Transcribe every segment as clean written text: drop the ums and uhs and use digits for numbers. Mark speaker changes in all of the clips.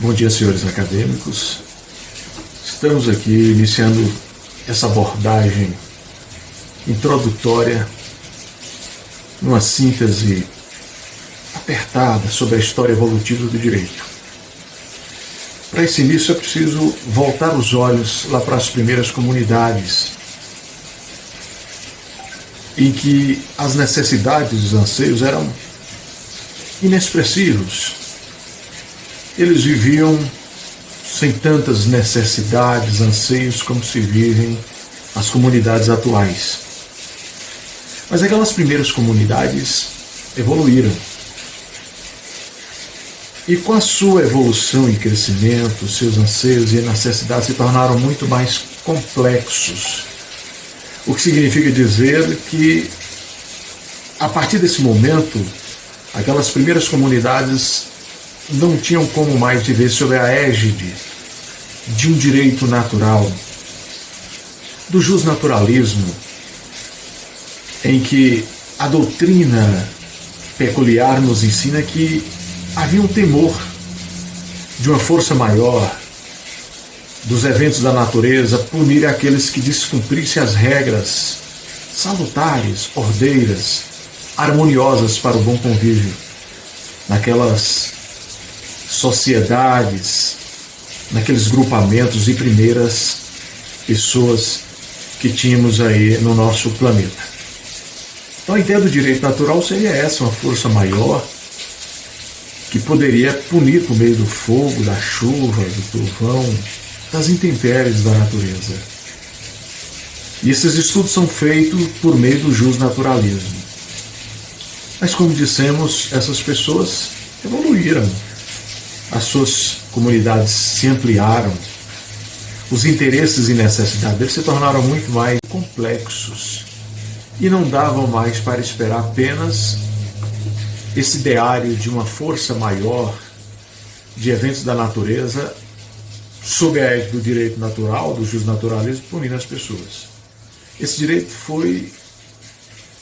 Speaker 1: Bom dia, senhores acadêmicos. Estamos aqui iniciando essa abordagem introdutória, numa síntese apertada sobre a história evolutiva do direito. Para esse início é preciso voltar os olhos lá para as primeiras comunidades, em que as necessidades e os anseios eram inexpressivos. Eles viviam sem tantas necessidades, anseios como se vivem as comunidades atuais. Mas aquelas primeiras comunidades evoluíram. E com a sua evolução e crescimento, seus anseios e necessidades se tornaram muito mais complexos. O que significa dizer que, a partir desse momento, aquelas primeiras comunidades não tinham como mais viver sob a égide de um direito natural, do justnaturalismo, em que a doutrina peculiar nos ensina que havia um temor de uma força maior, dos eventos da natureza, punir aqueles que descumprissem as regras salutares, ordeiras, harmoniosas para o bom convívio naquelas sociedades, naqueles grupamentos e primeiras pessoas que tínhamos aí no nosso planeta. Então a ideia do direito natural seria essa, uma força maior que poderia punir por meio do fogo, da chuva, do trovão, das intempéries da natureza. E esses estudos são feitos por meio do justnaturalismo. Mas, como dissemos, essas pessoas evoluíram, as suas comunidades se ampliaram, os interesses e necessidades deles se tornaram muito mais complexos e não davam mais para esperar apenas esse ideário de uma força maior, de eventos da natureza, sob a égide do direito natural, do justnaturalismo, punindo as pessoas. Esse direito foi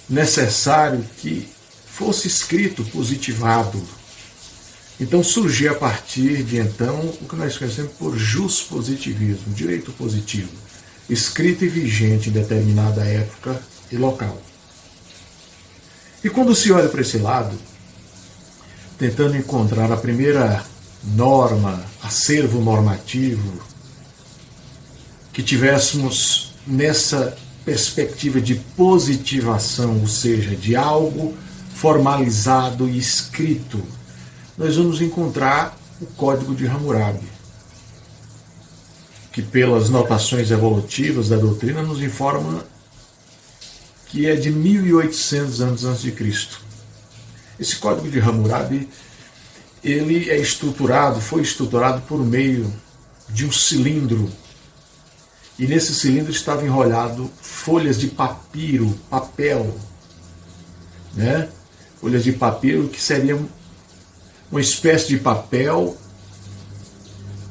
Speaker 1: necessário que fosse escrito, positivado. Então surgiu a partir de então o que nós conhecemos por juspositivismo, direito positivo, escrito e vigente em determinada época e local. E quando se olha para esse lado, tentando encontrar a primeira norma, acervo normativo, que tivéssemos nessa perspectiva de positivação, ou seja, de algo formalizado e escrito, nós vamos encontrar o Código de Hammurabi, que pelas notações evolutivas da doutrina nos informa que é de 1800 anos antes de Cristo. Esse Código de Hammurabi, ele foi estruturado por meio de um cilindro, e nesse cilindro estava enrolado folhas de papiro, papel, né? Folhas de papiro que seriam uma espécie de papel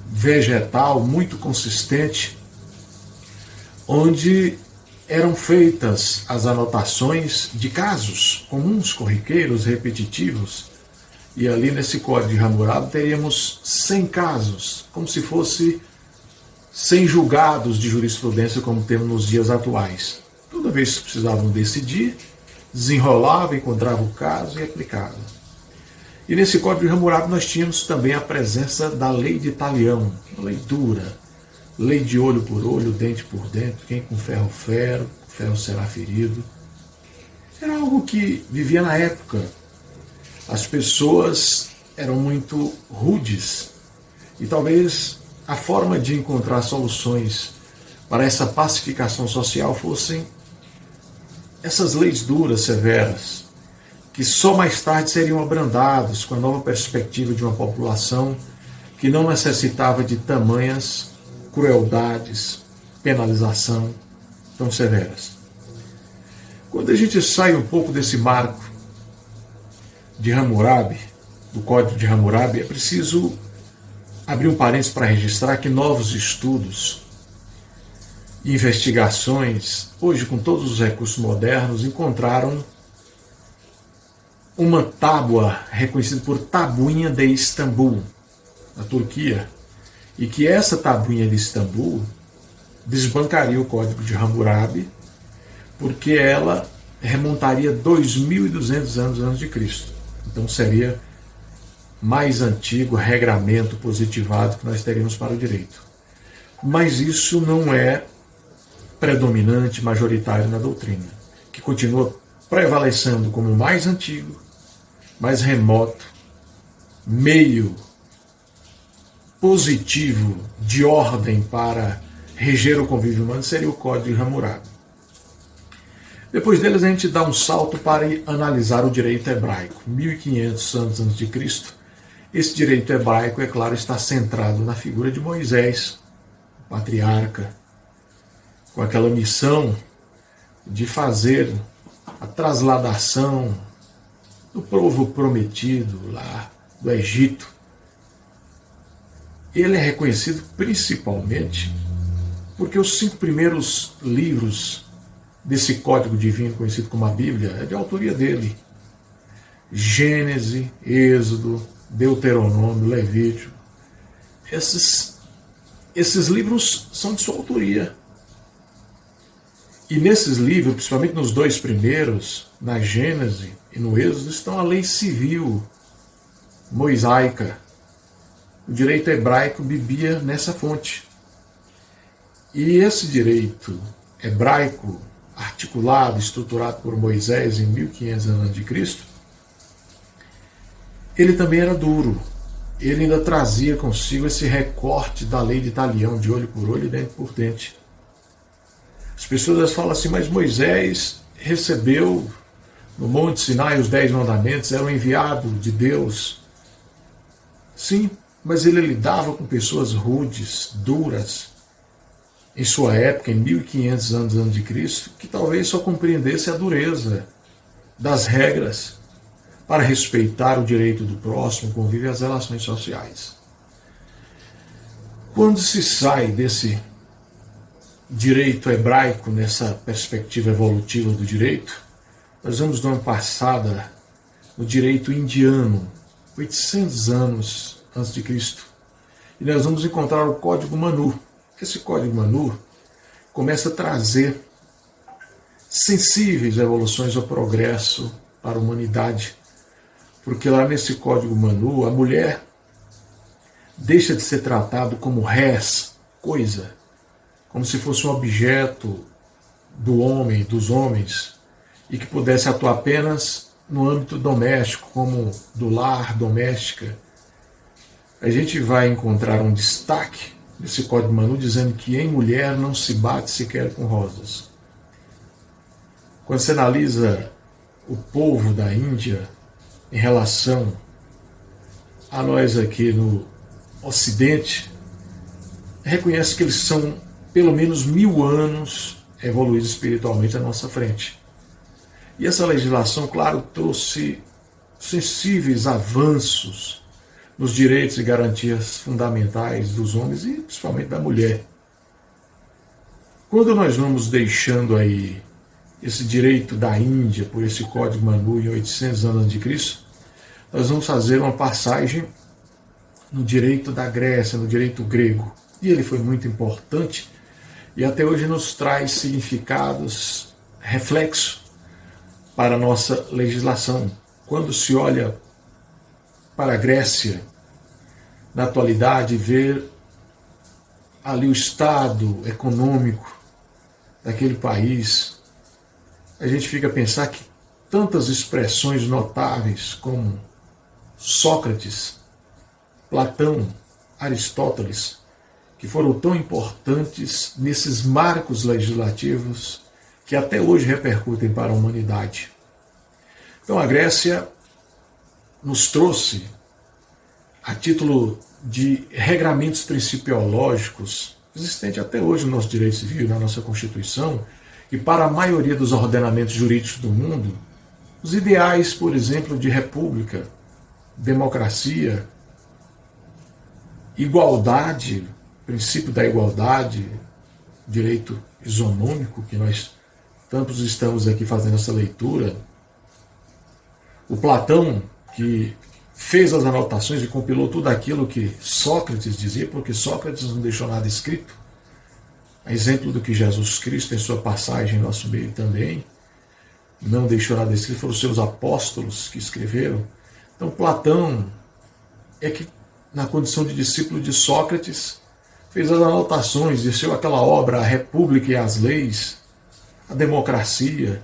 Speaker 1: vegetal muito consistente, onde eram feitas as anotações de casos comuns, corriqueiros, repetitivos, e ali nesse Código de Hammurabi teríamos 100 casos, como se fosse 100 julgados de jurisprudência como temos nos dias atuais. Toda vez que precisavam decidir, desenrolava, encontrava o caso e aplicava. E nesse Código de Hammurabi nós tínhamos também a presença da lei de talião, uma lei dura, lei de olho por olho, dente por dente, quem com ferro ferro, ferro será ferido. Era algo que vivia na época. As pessoas eram muito rudes e talvez a forma de encontrar soluções para essa pacificação social fossem essas leis duras, severas, que só mais tarde seriam abrandados com a nova perspectiva de uma população que não necessitava de tamanhas crueldades, penalização tão severas. Quando a gente sai um pouco desse marco de Hammurabi, do Código de Hammurabi, é preciso abrir um parênteses para registrar que novos estudos e investigações, hoje com todos os recursos modernos, encontraram uma tábua reconhecida por Tabuinha de Istambul, na Turquia, e que essa tabuinha de Istambul desbancaria o Código de Hammurabi, porque ela remontaria 2.200 anos antes de Cristo. Então seria mais antigo regramento positivado que nós teríamos para o direito. Mas isso não é predominante, majoritário na doutrina, que continua prevalecendo como mais antigo, mais remoto, meio positivo de ordem para reger o convívio humano seria o Código de Hammurabi. Depois deles a gente dá um salto para analisar o direito hebraico. 1500 anos antes de Cristo. Esse direito hebraico, é claro, está centrado na figura de Moisés, patriarca, com aquela missão de fazer a trasladação do povo prometido lá do Egito. Ele é reconhecido principalmente porque os 5 primeiros livros desse código divino conhecido como a Bíblia é de autoria dele. Gênesis, Êxodo, Deuteronômio, Levítico. Esses livros são de sua autoria. E nesses livros, principalmente nos 2 primeiros, na Gênesis e no Êxodo, estão a lei civil mosaica. O direito hebraico bebia nessa fonte. E esse direito hebraico, articulado, estruturado por Moisés em 1500 a.C., ele também era duro. Ele ainda trazia consigo esse recorte da lei de talião, de olho por olho e dente por dente. As pessoas falam assim, mas Moisés recebeu no Monte Sinai os 10 mandamentos, era um enviado de Deus. Sim, mas ele lidava com pessoas rudes, duras, em sua época, em 1500 anos antes de Cristo, que talvez só compreendesse a dureza das regras para respeitar o direito do próximo, o convívio e as relações sociais. Quando se sai desse direito hebraico, nessa perspectiva evolutiva do direito, nós vamos dar uma passada no direito indiano, 800 anos antes de Cristo, e nós vamos encontrar o Código Manu. Esse Código Manu começa a trazer sensíveis evoluções ao progresso para a humanidade, porque lá nesse Código Manu a mulher deixa de ser tratada como res, coisa, como se fosse um objeto do homem, dos homens, e que pudesse atuar apenas no âmbito doméstico, como do lar, doméstica. A gente vai encontrar um destaque nesse Código Manu dizendo que em mulher não se bate sequer com rosas. Quando você analisa o povo da Índia em relação a nós aqui no Ocidente, reconhece que eles são pelo menos 1000 anos evoluídos espiritualmente à nossa frente. E essa legislação, claro, trouxe sensíveis avanços nos direitos e garantias fundamentais dos homens e principalmente da mulher. Quando nós vamos deixando aí esse direito da Índia por esse Código Manu em 800 anos de Cristo, nós vamos fazer uma passagem no direito da Grécia, no direito grego. E ele foi muito importante e até hoje nos traz significados, reflexos para a nossa legislação. Quando se olha para a Grécia, na atualidade, ver ali o estado econômico daquele país, a gente fica a pensar que tantas expressões notáveis como Sócrates, Platão, Aristóteles, que foram tão importantes nesses marcos legislativos que até hoje repercutem para a humanidade. Então a Grécia nos trouxe, a título de regramentos principiológicos, existente até hoje no nosso direito civil, na nossa Constituição, e para a maioria dos ordenamentos jurídicos do mundo, os ideais, por exemplo, de república, democracia, igualdade, princípio da igualdade, direito isonômico, que nós tantos estamos aqui fazendo essa leitura. O Platão, que fez as anotações e compilou tudo aquilo que Sócrates dizia, porque Sócrates não deixou nada escrito, a exemplo do que Jesus Cristo, em sua passagem em nosso meio também, não deixou nada escrito, foram os seus apóstolos que escreveram. Então Platão é que, na condição de discípulo de Sócrates, fez as anotações, deixou aquela obra, A República e as Leis, a Democracia,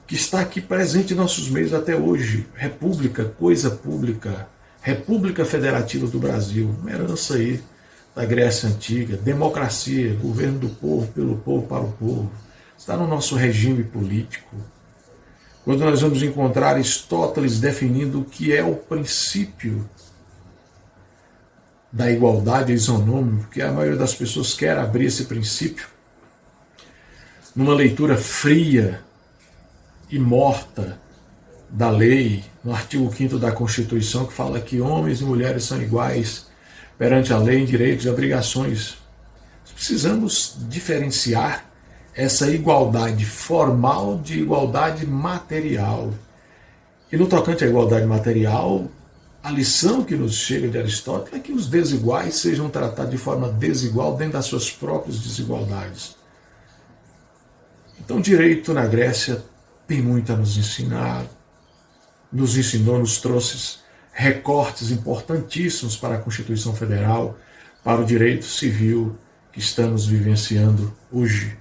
Speaker 1: que está aqui presente em nossos meios até hoje. República, coisa pública, República Federativa do Brasil, uma herança aí da Grécia Antiga. Democracia, governo do povo, pelo povo, para o povo, está no nosso regime político. Quando nós vamos encontrar Aristóteles definindo o que é o princípio da igualdade isonômica, porque a maioria das pessoas quer abrir esse princípio numa leitura fria e morta da lei, no artigo 5º da Constituição, que fala que homens e mulheres são iguais perante a lei em direitos e obrigações. Precisamos diferenciar essa igualdade formal de igualdade material. E no tocante à igualdade material, a lição que nos chega de Aristóteles é que os desiguais sejam tratados de forma desigual dentro das suas próprias desigualdades. Então, o direito na Grécia tem muito a nos ensinar, nos ensinou, nos trouxe recortes importantíssimos para a Constituição Federal, para o direito civil que estamos vivenciando hoje.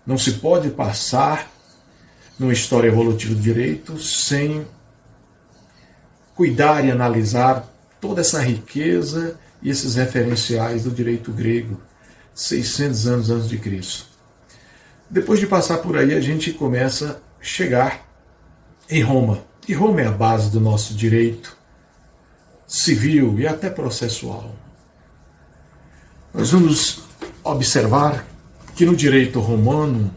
Speaker 1: Não se pode passar numa história evolutiva do direito sem cuidar e analisar toda essa riqueza e esses referenciais do direito grego, 600 anos antes de Cristo. Depois de passar por aí, a gente começa a chegar em Roma. E Roma é a base do nosso direito civil e até processual. Nós vamos observar que no direito romano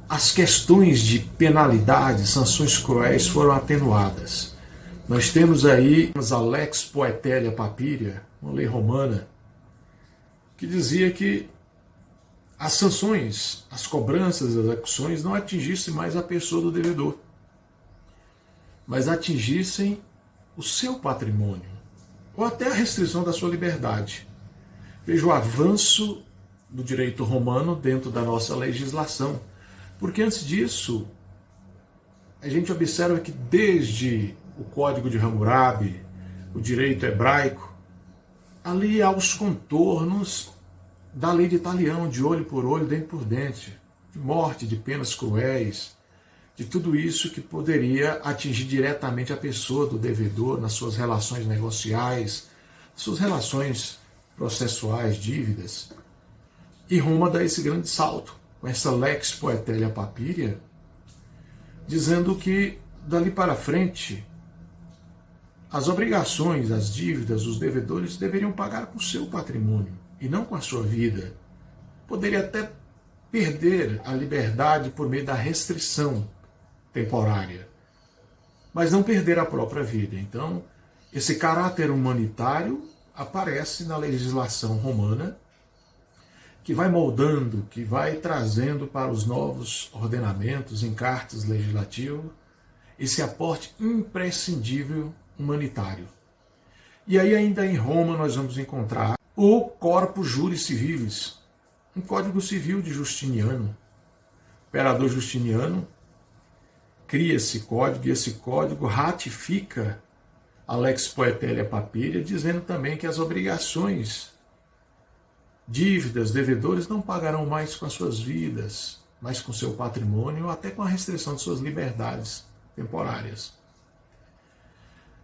Speaker 1: as questões de penalidade, sanções cruéis foram atenuadas. Nós temos aí a Lex Poetelia Papiria, uma lei romana, que dizia que as sanções, as cobranças, as execuções não atingissem mais a pessoa do devedor, mas atingissem o seu patrimônio, ou até a restrição da sua liberdade. Veja o avanço do direito romano dentro da nossa legislação. Porque antes disso, a gente observa que desde o Código de Hammurabi, o direito hebraico, ali há os contornos da lei de Italião, de olho por olho, dente por dente, de morte, de penas cruéis, de tudo isso que poderia atingir diretamente a pessoa do devedor nas suas relações negociais, suas relações processuais, dívidas. E Roma dá esse grande salto, com essa Lex Poetelia Papiria, dizendo que dali para frente as obrigações, as dívidas, os devedores deveriam pagar com o seu patrimônio e não com a sua vida. Poderia até perder a liberdade por meio da restrição temporária, mas não perder a própria vida. Então, esse caráter humanitário aparece na legislação romana, que vai moldando, que vai trazendo para os novos ordenamentos, encartes legislativos, esse aporte imprescindível humanitário. E aí ainda em Roma nós vamos encontrar o Corpus Juris Civilis, um código civil de Justiniano. O imperador Justiniano cria esse código, e esse código ratifica a Lex Poetelia Papiria, dizendo também que as obrigações, dívidas, devedores não pagarão mais com as suas vidas, mas com seu patrimônio, ou até com a restrição de suas liberdades temporárias.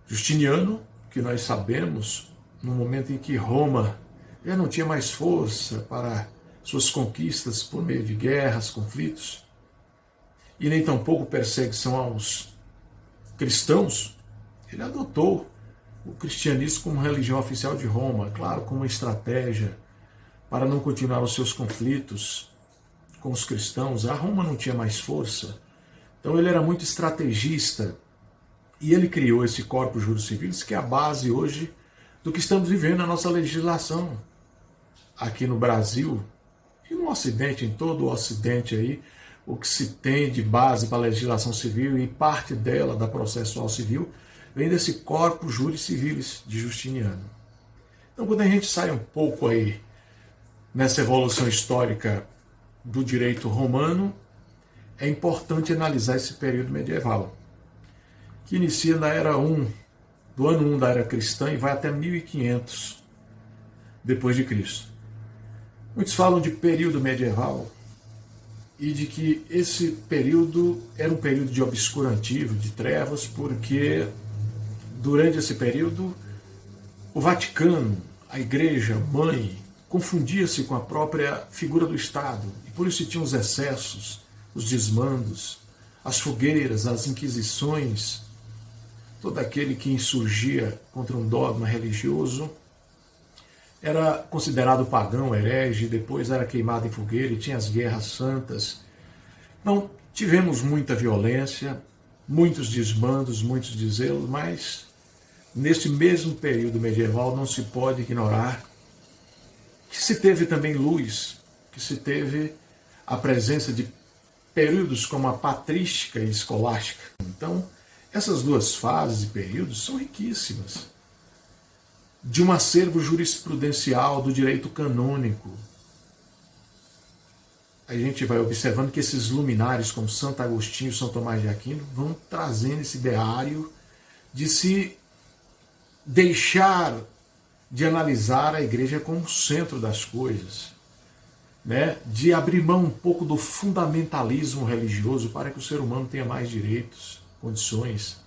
Speaker 1: Justiniano, que nós sabemos, no momento em que Roma já não tinha mais força para suas conquistas por meio de guerras, conflitos, e nem tampouco perseguição aos cristãos, ele adotou o cristianismo como religião oficial de Roma, claro, como uma estratégia para não continuar os seus conflitos com os cristãos. A Roma não tinha mais força, então ele era muito estrategista, e ele criou esse Corpus Juris Civilis, que é a base hoje do que estamos vivendo na nossa legislação aqui no Brasil e no Ocidente, em todo o Ocidente aí, o que se tem de base para a legislação civil e parte dela da processual civil vem desse corpus juris civilis de Justiniano. Então, quando a gente sai um pouco aí nessa evolução histórica do direito romano, é importante analisar esse período medieval, que inicia na era 1, do ano 1 da era cristã e vai até 1500 depois de Cristo. Muitos falam de período medieval e de que esse período era um período de obscurantismo, de trevas, porque durante esse período o Vaticano, a Igreja Mãe, confundia-se com a própria figura do Estado e por isso tinham os excessos, os desmandos, as fogueiras, as inquisições. Todo aquele que insurgia contra um dogma religioso era considerado pagão, herege, depois era queimado em fogueira e tinha as guerras santas. Então, tivemos muita violência, muitos desmandos, muitos deszelos, mas nesse mesmo período medieval não se pode ignorar que se teve também luz, que se teve a presença de períodos como a patrística e escolástica. Então, essas duas fases e períodos são riquíssimas de um acervo jurisprudencial do direito canônico. A gente vai observando que esses luminares como Santo Agostinho e São Tomás de Aquino vão trazendo esse ideário de se deixar de analisar a igreja como centro das coisas, né? De abrir mão um pouco do fundamentalismo religioso para que o ser humano tenha mais direitos, condições,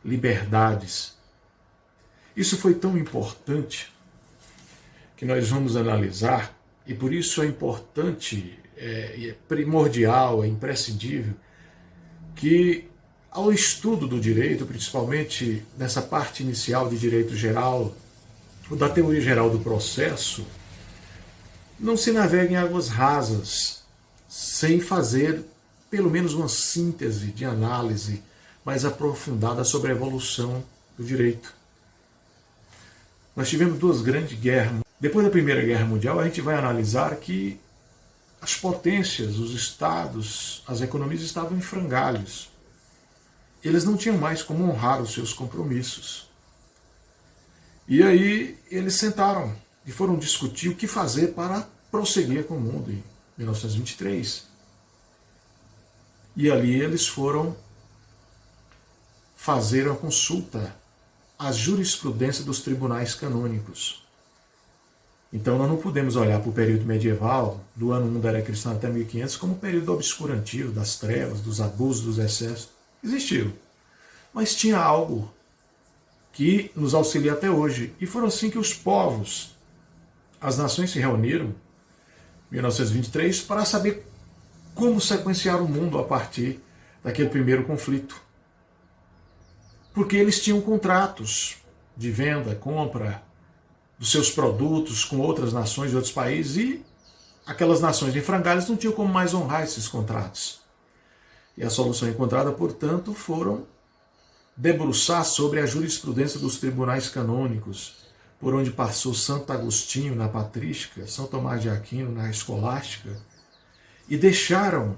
Speaker 1: liberdades. Isso foi tão importante que nós vamos analisar, e por isso é importante, é primordial, é imprescindível que ao estudo do direito, principalmente nessa parte inicial de direito geral, ou da teoria geral do processo, não se navegue em águas rasas, sem fazer pelo menos uma síntese de análise mais aprofundada sobre a evolução do direito. Nós tivemos duas grandes guerras. Depois da Primeira Guerra Mundial, a gente vai analisar que as potências, os estados, as economias estavam em frangalhos. Eles não tinham mais como honrar os seus compromissos. E aí eles sentaram e foram discutir o que fazer para prosseguir com o mundo em 1923. E ali eles foram fazer uma consulta à jurisprudência dos tribunais canônicos. Então nós não podemos olhar para o período medieval, do ano 1 da era cristã até 1500, como um período obscurantil, das trevas, dos abusos, dos excessos. Existiu. Mas tinha algo que nos auxilia até hoje. E foram assim que os povos, as nações se reuniram, em 1923, para saber como sequenciar o mundo a partir daquele primeiro conflito. Porque eles tinham contratos de venda, compra dos seus produtos com outras nações de outros países e aquelas nações em frangalhos não tinham como mais honrar esses contratos. E a solução encontrada, portanto, foram debruçar sobre a jurisprudência dos tribunais canônicos, por onde passou Santo Agostinho na patrística, São Tomás de Aquino na escolástica, e deixaram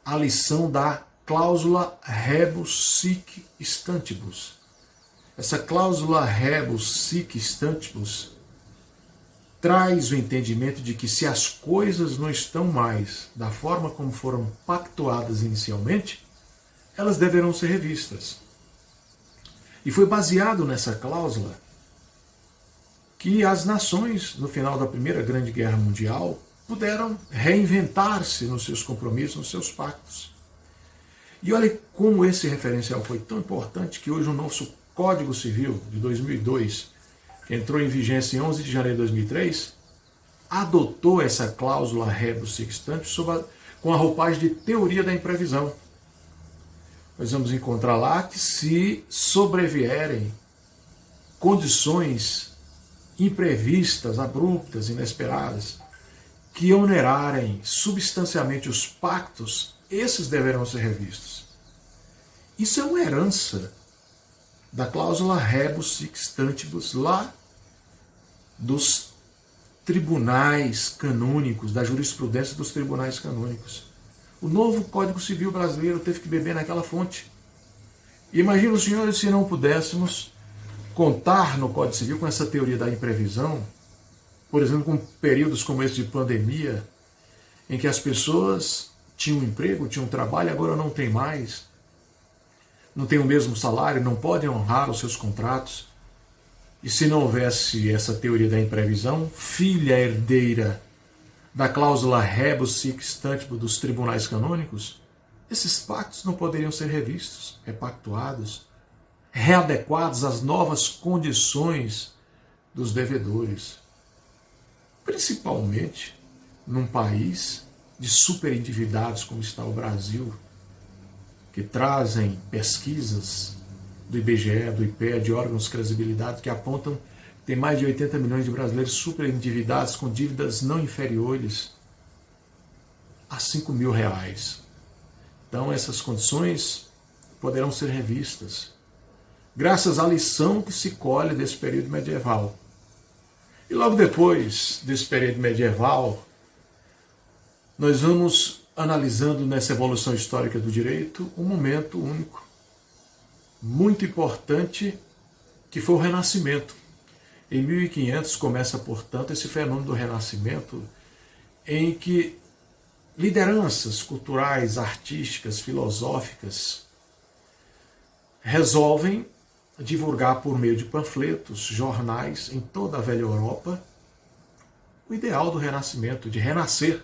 Speaker 1: a lição da cláusula rebus sic stantibus. Essa cláusula rebus sic stantibus traz o entendimento de que se as coisas não estão mais da forma como foram pactuadas inicialmente, elas deverão ser revistas. E foi baseado nessa cláusula que as nações, no final da Primeira Grande Guerra Mundial, puderam reinventar-se nos seus compromissos, nos seus pactos. E olha como esse referencial foi tão importante que hoje o nosso Código Civil de 2002, que entrou em vigência em 11 de janeiro de 2003, adotou essa cláusula rebus sic stantibus com a roupagem de teoria da imprevisão. Nós vamos encontrar lá que se sobrevierem condições imprevistas, abruptas, inesperadas, que onerarem substancialmente os pactos, esses deverão ser revistos. Isso é uma herança da cláusula rebus sic stantibus lá dos tribunais canônicos, da jurisprudência dos tribunais canônicos. O novo Código Civil brasileiro teve que beber naquela fonte. Imagina os senhores se não pudéssemos contar no Código Civil com essa teoria da imprevisão, por exemplo, com períodos como esse de pandemia, em que as pessoas tinham um emprego, tinham um trabalho, agora não tem mais, não tem o mesmo salário, não podem honrar os seus contratos. E se não houvesse essa teoria da imprevisão, filha herdeira da cláusula rebus sic stantibus dos tribunais canônicos, esses pactos não poderiam ser revistos, repactuados, readequados às novas condições dos devedores. Principalmente num país de superendividados como está o Brasil, que trazem pesquisas do IBGE, do IPEA, de órgãos de credibilidade que apontam que tem mais de 80 milhões de brasileiros superendividados com dívidas não inferiores a R$5.000. Então essas condições poderão ser revistas, graças à lição que se colhe desse período medieval. E logo depois desse período medieval, nós vamos analisando nessa evolução histórica do direito um momento único, muito importante, que foi o Renascimento. Em 1500 começa, portanto, esse fenômeno do Renascimento, em que lideranças culturais, artísticas, filosóficas resolvem divulgar por meio de panfletos, jornais, em toda a velha Europa, o ideal do Renascimento, de renascer,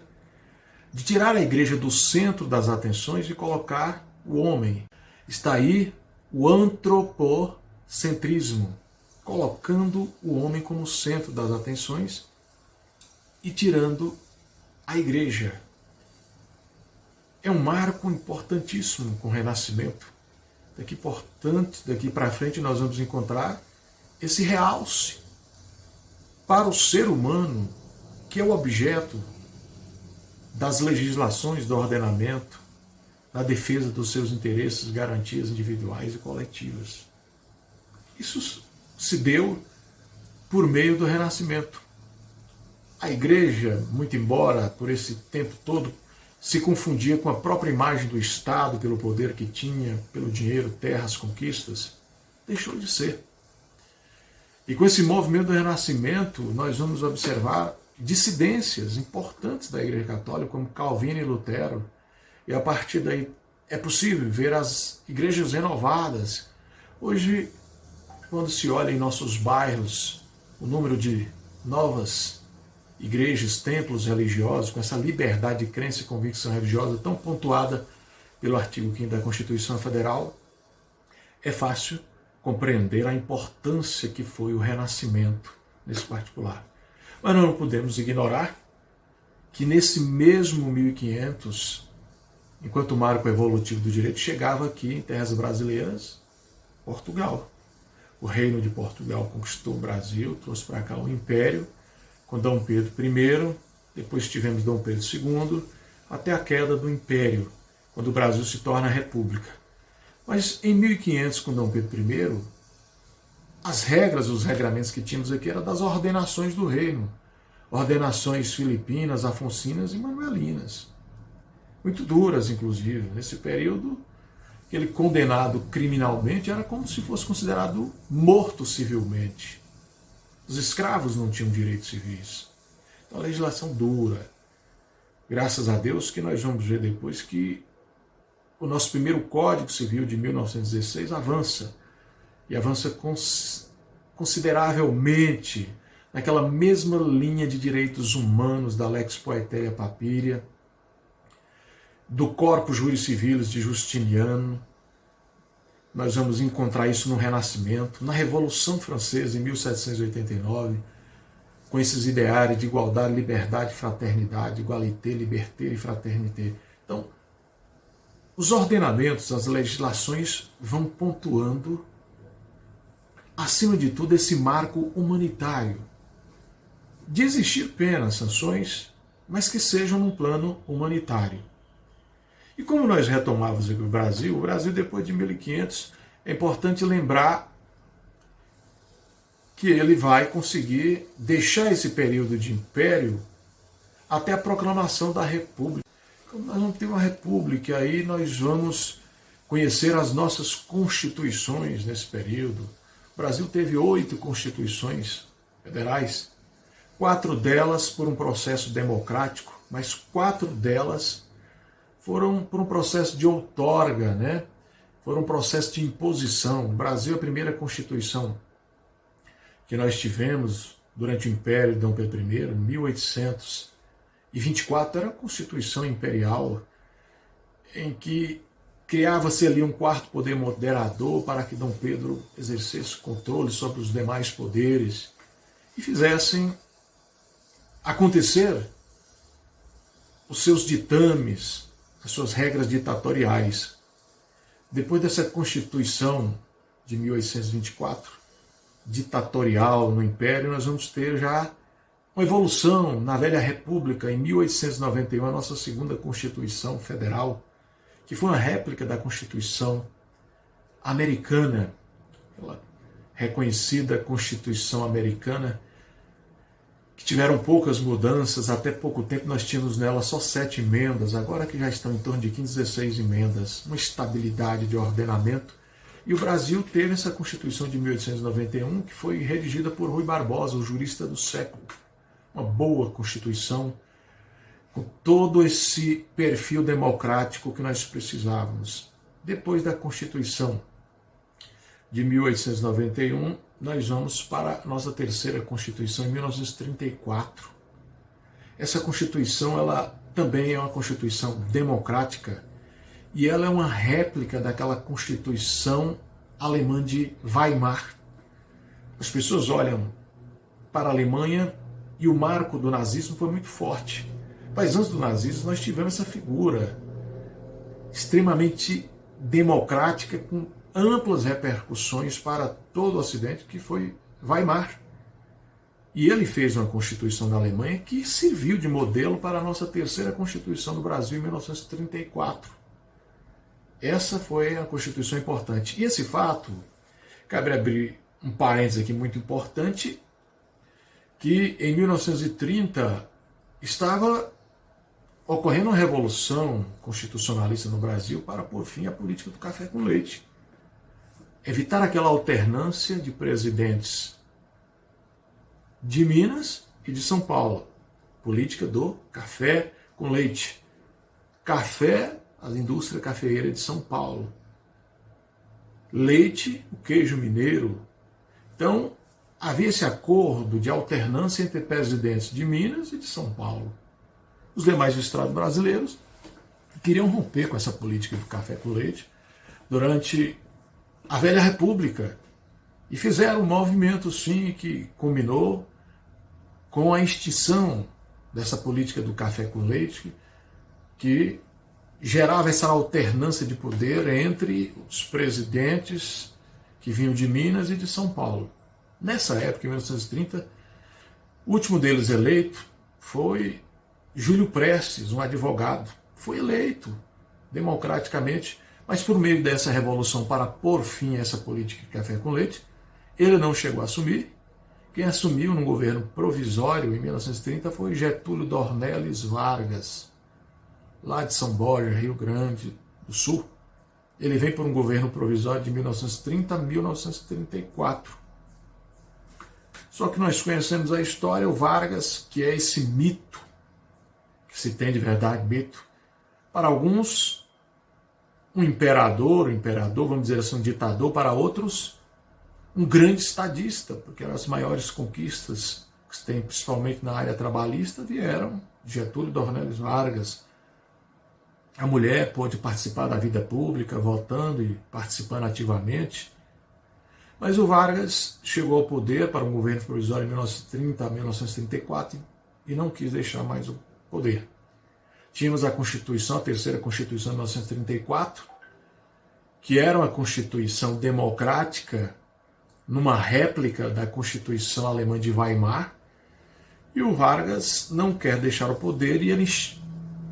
Speaker 1: de tirar a igreja do centro das atenções e colocar o homem. Está aí o antropocentrismo, colocando o homem como centro das atenções e tirando a igreja. É um marco importantíssimo com o Renascimento. Daqui para frente nós vamos encontrar esse realce para o ser humano, que é o objeto das legislações do ordenamento, na defesa dos seus interesses, garantias individuais e coletivas. Isso se deu por meio do Renascimento. A igreja, muito embora por esse tempo todo se confundia com a própria imagem do Estado, pelo poder que tinha, pelo dinheiro, terras, conquistas, deixou de ser. E com esse movimento do Renascimento, nós vamos observar dissidências importantes da Igreja Católica, como Calvino e Lutero, e a partir daí é possível ver as igrejas renovadas. Hoje, quando se olha em nossos bairros, o número de novas igrejas, templos religiosos, com essa liberdade de crença e convicção religiosa tão pontuada pelo artigo 5º da Constituição Federal, é fácil compreender a importância que foi o Renascimento nesse particular. Mas não podemos ignorar que nesse mesmo 1500, enquanto o marco evolutivo do direito chegava aqui em terras brasileiras, Portugal. O reino de Portugal conquistou o Brasil, trouxe para cá o Império, com Dom Pedro I, depois tivemos Dom Pedro II, até a queda do Império, quando o Brasil se torna república. Mas em 1500, com Dom Pedro I, as regras, os regramentos que tínhamos aqui eram das ordenações do reino, ordenações filipinas, afonsinas e manuelinas, muito duras, inclusive. Nesse período, aquele condenado criminalmente era como se fosse considerado morto civilmente. Os escravos não tinham direitos civis. Então, a legislação dura. Graças a Deus que nós vamos ver depois que o nosso primeiro Código Civil de 1916 avança. E avança consideravelmente naquela mesma linha de direitos humanos da Lex Poeteia Papiria, do Corpus Juris Civilis de Justiniano. Nós vamos encontrar isso no Renascimento, na Revolução Francesa, em 1789, com esses ideários de igualdade, liberdade, fraternidade, igualité, liberté e fraternité. Então, os ordenamentos, as legislações vão pontuando, acima de tudo, esse marco humanitário, de existir penas, sanções, mas que sejam num plano humanitário. E como nós retomávamos aqui o Brasil depois de 1500, é importante lembrar que ele vai conseguir deixar esse período de império até a proclamação da República. Nós vamos ter uma república, e aí nós vamos conhecer as nossas constituições nesse período. O Brasil teve 8 constituições federais, 4 delas por um processo democrático, mas 4 delas foram por um processo de outorga, né? Foram um processo de imposição. O Brasil, a primeira constituição que nós tivemos durante o Império de Dom Pedro I, em 1824, era a Constituição Imperial, em que criava-se ali um quarto poder moderador para que Dom Pedro exercesse controle sobre os demais poderes e fizessem acontecer os seus ditames, as suas regras ditatoriais. Depois dessa Constituição de 1824, ditatorial no Império, nós vamos ter já uma evolução na velha República, em 1891, a nossa segunda Constituição Federal, que foi uma réplica da Constituição americana, aquela reconhecida Constituição americana, que tiveram poucas mudanças. Até pouco tempo nós tínhamos nela só 7 emendas, agora que já estão em torno de 15, 16 emendas, uma estabilidade de ordenamento. E o Brasil teve essa Constituição de 1891, que foi redigida por Rui Barbosa, o jurista do século. Uma boa Constituição, com todo esse perfil democrático que nós precisávamos. Depois da Constituição de 1891, nós vamos para a nossa terceira Constituição, em 1934. Essa Constituição, ela também é uma Constituição democrática, e ela é uma réplica daquela Constituição alemã de Weimar. As pessoas olham para a Alemanha e o marco do nazismo foi muito forte. Mas antes do nazismo nós tivemos essa figura extremamente democrática, com amplas repercussões para todo o Ocidente, que foi Weimar. E ele fez uma Constituição da Alemanha que serviu de modelo para a nossa terceira Constituição do Brasil, em 1934. Essa foi a Constituição importante. E esse fato, cabe abrir um parênteses aqui muito importante, que em 1930 estava ocorrendo uma revolução constitucionalista no Brasil para pôr fim à política do café com leite. Evitar aquela alternância de presidentes de Minas e de São Paulo. Política do café com leite. Café, a indústria cafeeira de São Paulo. Leite, o queijo mineiro. Então, havia esse acordo de alternância entre presidentes de Minas e de São Paulo. Os demais estados brasileiros queriam romper com essa política do café com leite durante a velha República e fizeram um movimento, sim, que culminou com a extinção dessa política do café com leite, que gerava essa alternância de poder entre os presidentes que vinham de Minas e de São Paulo. Nessa época, em 1930, o último deles eleito foi Júlio Prestes, um advogado. Foi eleito democraticamente, mas por meio dessa revolução para pôr fim a essa política de café com leite, ele não chegou a assumir. Quem assumiu no governo provisório em 1930 foi Getúlio Dornelles Vargas, lá de São Borja, Rio Grande do Sul. Ele vem por um governo provisório de 1930 a 1934. Só que nós conhecemos a história, o Vargas, que é esse mito, que se tem de verdade, mito. Para alguns, um imperador, vamos dizer assim, um ditador. Para outros, um grande estadista, porque as maiores conquistas que se tem, principalmente na área trabalhista, vieram de Getúlio Dornelles Vargas. A mulher pôde participar da vida pública, votando e participando ativamente. Mas o Vargas chegou ao poder para um governo provisório em 1930 a 1934 e não quis deixar mais o poder. Tínhamos a Constituição, a terceira Constituição de 1934, que era uma Constituição democrática, numa réplica da Constituição alemã de Weimar, e o Vargas não quer deixar o poder e ele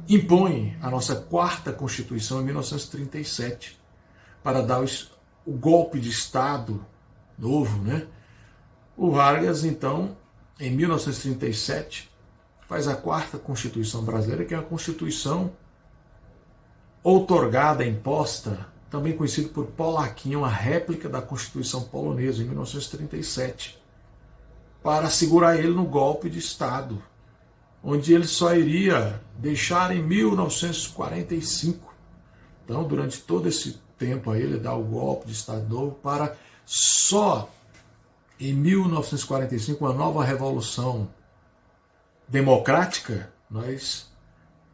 Speaker 1: impõe a nossa quarta Constituição em 1937, para dar o golpe de Estado novo, né? O Vargas, então, em 1937, faz a quarta Constituição brasileira, que é uma Constituição outorgada, imposta, também conhecido por Polaquinha, uma réplica da Constituição polonesa, em 1937, para segurar ele no golpe de Estado, onde ele só iria deixar em 1945. Então, durante todo esse tempo aí, ele dá o golpe de Estado novo para só em 1945, uma nova revolução democrática, nós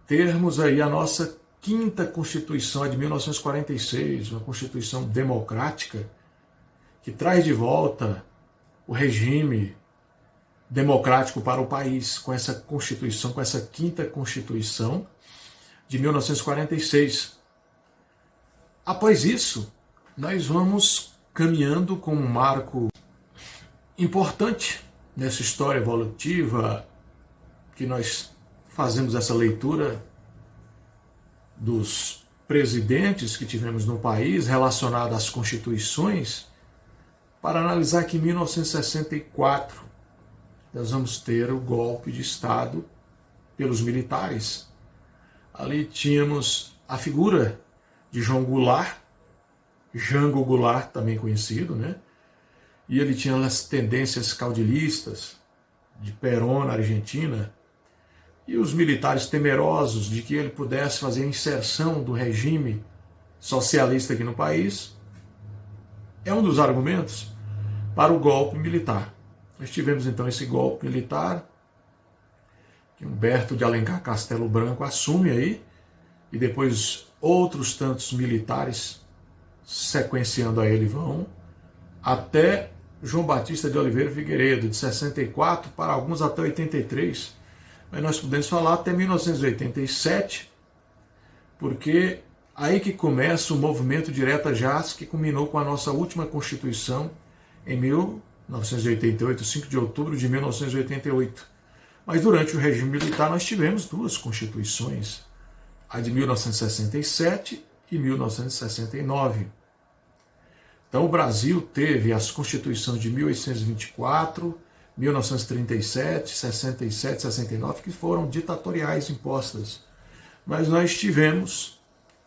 Speaker 1: termos aí a nossa quinta Constituição, a de 1946, uma Constituição democrática que traz de volta o regime democrático para o país, com essa Constituição, com essa quinta Constituição de 1946. Após isso, nós vamos caminhando com um marco importante nessa história evolutiva, que nós fazemos essa leitura dos presidentes que tivemos no país relacionada às constituições, para analisar que em 1964 nós vamos ter o golpe de Estado pelos militares. Ali tínhamos a figura de João Goulart, Jango Goulart, também conhecido, né? E ele tinha as tendências caudilistas de Perón na Argentina, e os militares temerosos de que ele pudesse fazer a inserção do regime socialista aqui no país, é um dos argumentos para o golpe militar. Nós tivemos então esse golpe militar, que Humberto de Alencar Castelo Branco assume aí, e depois outros tantos militares sequenciando a ele vão, até João Batista de Oliveira Figueiredo, de 64, para alguns até 83, mas nós podemos falar até 1987, porque aí que começa o movimento Direta Já, que culminou com a nossa última Constituição em 1988, 5 de outubro de 1988. Mas durante o regime militar nós tivemos duas Constituições, a de 1967 e 1969. Então o Brasil teve as Constituições de 1824, 1937, 67, 69, que foram ditatoriais impostas. Mas nós tivemos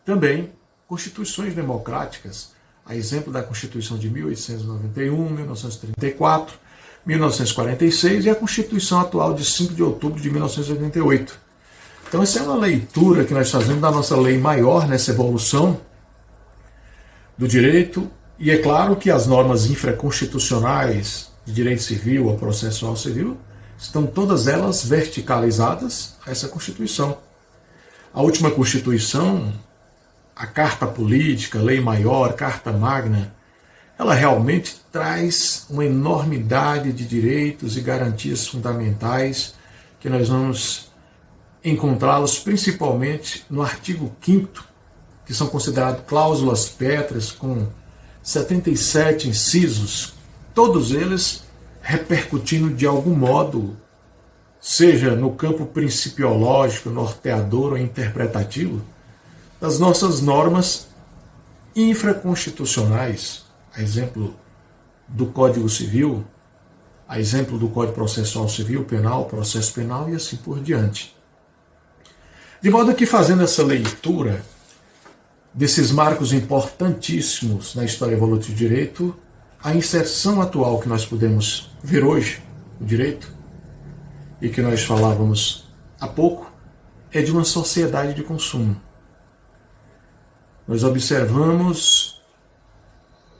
Speaker 1: também constituições democráticas, a exemplo da Constituição de 1891, 1934, 1946 e a Constituição atual de 5 de outubro de 1988. Então essa é uma leitura que nós fazemos da nossa lei maior nessa evolução do direito, e é claro que as normas infraconstitucionais de direito civil ou processual civil estão todas elas verticalizadas a essa Constituição. A última Constituição, a Carta Política, Lei Maior, Carta Magna, ela realmente traz uma enormidade de direitos e garantias fundamentais que nós vamos encontrá-los principalmente no artigo 5º, que são considerados cláusulas pétreas, com 77 incisos, todos eles repercutindo de algum modo, seja no campo principiológico, norteador ou interpretativo, das nossas normas infraconstitucionais, a exemplo do Código Civil, a exemplo do Código Processual Civil, Penal, Processo Penal e assim por diante. De modo que, fazendo essa leitura desses marcos importantíssimos na história evolutiva do direito, a inserção atual que nós podemos ver hoje no direito, e que nós falávamos há pouco, é de uma sociedade de consumo. Nós observamos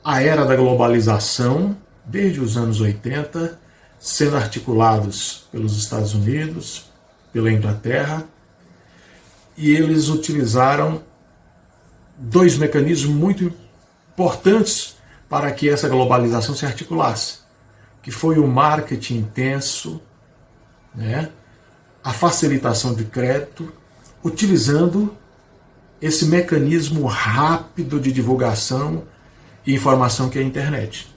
Speaker 1: a era da globalização, desde os anos 80, sendo articulados pelos Estados Unidos, pela Inglaterra, e eles utilizaram dois mecanismos muito importantes para que essa globalização se articulasse, que foi o marketing intenso, né, a facilitação de crédito, utilizando esse mecanismo rápido de divulgação e informação que é a internet.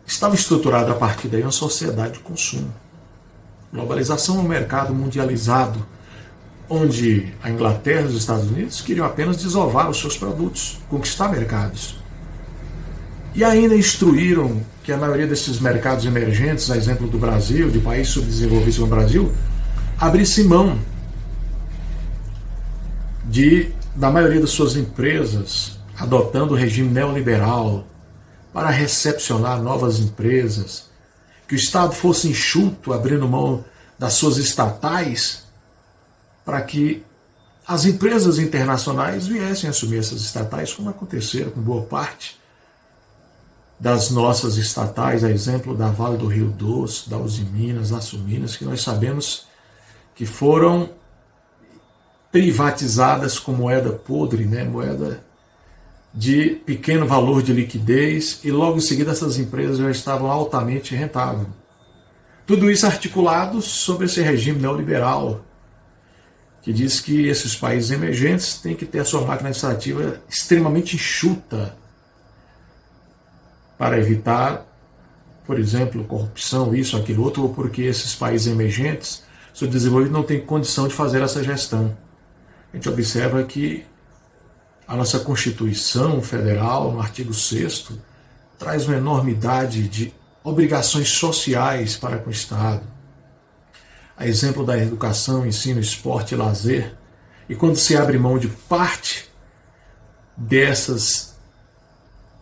Speaker 1: Estava estruturada a partir daí uma sociedade de consumo. Globalização é um mercado mundializado, onde a Inglaterra e os Estados Unidos queriam apenas desovar os seus produtos, conquistar mercados. E ainda instruíram que a maioria desses mercados emergentes, a exemplo do Brasil, de países subdesenvolvidos como o Brasil, abrisse mão da maioria das suas empresas adotando o regime neoliberal para recepcionar novas empresas, que o Estado fosse enxuto, abrindo mão das suas estatais, para que as empresas internacionais viessem assumir essas estatais, como aconteceram com boa parte das nossas estatais, a exemplo da Vale do Rio Doce, da Usiminas, da Suminas, que nós sabemos que foram privatizadas com moeda podre, né? Moeda de pequeno valor de liquidez, e logo em seguida essas empresas já estavam altamente rentáveis. Tudo isso articulado sobre esse regime neoliberal, que diz que esses países emergentes têm que ter a sua máquina administrativa extremamente enxuta para evitar, por exemplo, corrupção, isso, aquilo, outro, ou porque esses países emergentes, subdesenvolvidos, não têm condição de fazer essa gestão. A gente observa que a nossa Constituição Federal, no artigo 6º, traz uma enormidade de obrigações sociais para com o Estado. A exemplo da educação, ensino, esporte e lazer. E quando se abre mão de parte dessas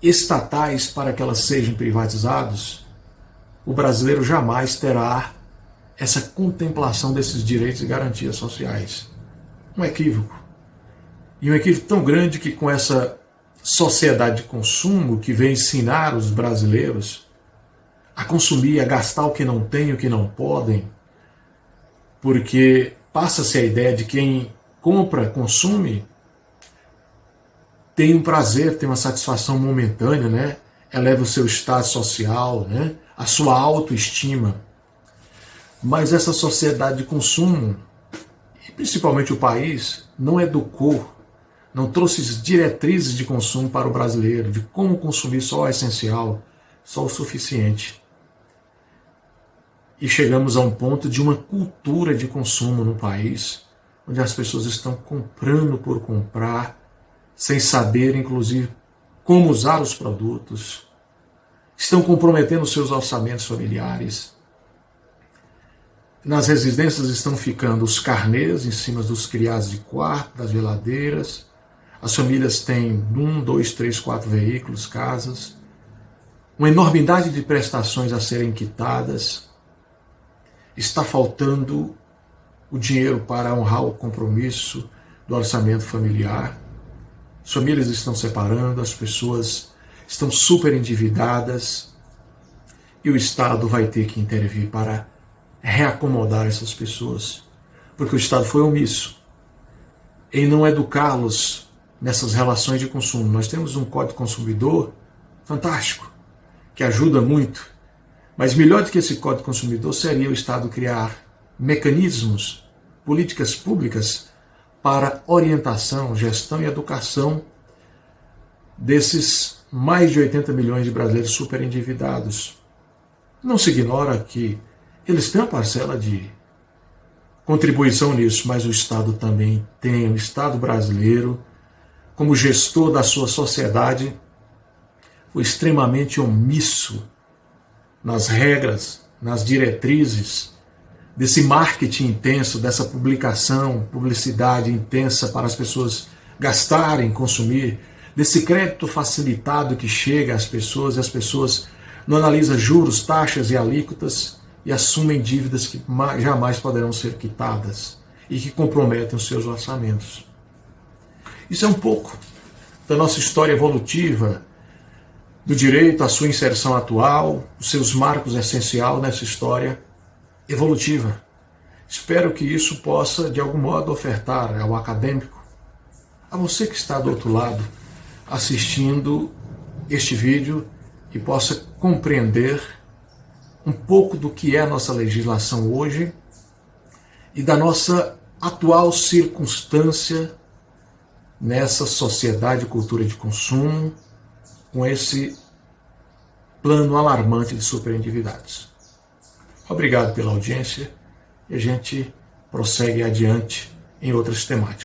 Speaker 1: estatais para que elas sejam privatizadas, o brasileiro jamais terá essa contemplação desses direitos e garantias sociais. Um equívoco. E um equívoco tão grande que, com essa sociedade de consumo que vem ensinar os brasileiros a consumir, a gastar o que não têm, o que não podem, porque passa-se a ideia de quem compra, consome, tem um prazer, tem uma satisfação momentânea, né? Eleva o seu estado social, né? A sua autoestima. Mas essa sociedade de consumo, e principalmente o país, não educou, não trouxe diretrizes de consumo para o brasileiro, de como consumir só o essencial, só o suficiente. E chegamos a um ponto de uma cultura de consumo no país, onde as pessoas estão comprando por comprar, sem saber, inclusive, como usar os produtos, estão comprometendo seus orçamentos familiares. Nas residências estão ficando os carnês em cima dos criados de quarto, das geladeiras. As famílias têm 1, 2, 3, 4 veículos, casas. Uma enormidade de prestações a serem quitadas. Está faltando o dinheiro para honrar o compromisso do orçamento familiar. As famílias estão separando, as pessoas estão super endividadas e o Estado vai ter que intervir para reacomodar essas pessoas, porque o Estado foi omisso em não educá-los nessas relações de consumo. Nós temos um Código Consumidor fantástico, que ajuda muito, mas melhor do que esse Código Consumidor seria o Estado criar mecanismos, políticas públicas para orientação, gestão e educação desses mais de 80 milhões de brasileiros super endividados. Não se ignora que eles têm uma parcela de contribuição nisso, mas o Estado também tem. O Estado brasileiro, como gestor da sua sociedade, foi extremamente omisso nas regras, nas diretrizes desse marketing intenso, dessa publicidade intensa para as pessoas gastarem, consumir, desse crédito facilitado que chega às pessoas, e as pessoas não analisam juros, taxas e alíquotas e assumem dívidas que jamais poderão ser quitadas e que comprometem os seus orçamentos. Isso é um pouco da nossa história evolutiva, do direito à sua inserção atual, os seus marcos essenciais nessa história evolutiva. Espero que isso possa, de algum modo, ofertar ao acadêmico, a você que está do outro lado, assistindo este vídeo, e possa compreender um pouco do que é a nossa legislação hoje e da nossa atual circunstância nessa sociedade e cultura de consumo, com esse plano alarmante de superendividados. Obrigado pela audiência e a gente prossegue adiante em outras temáticas.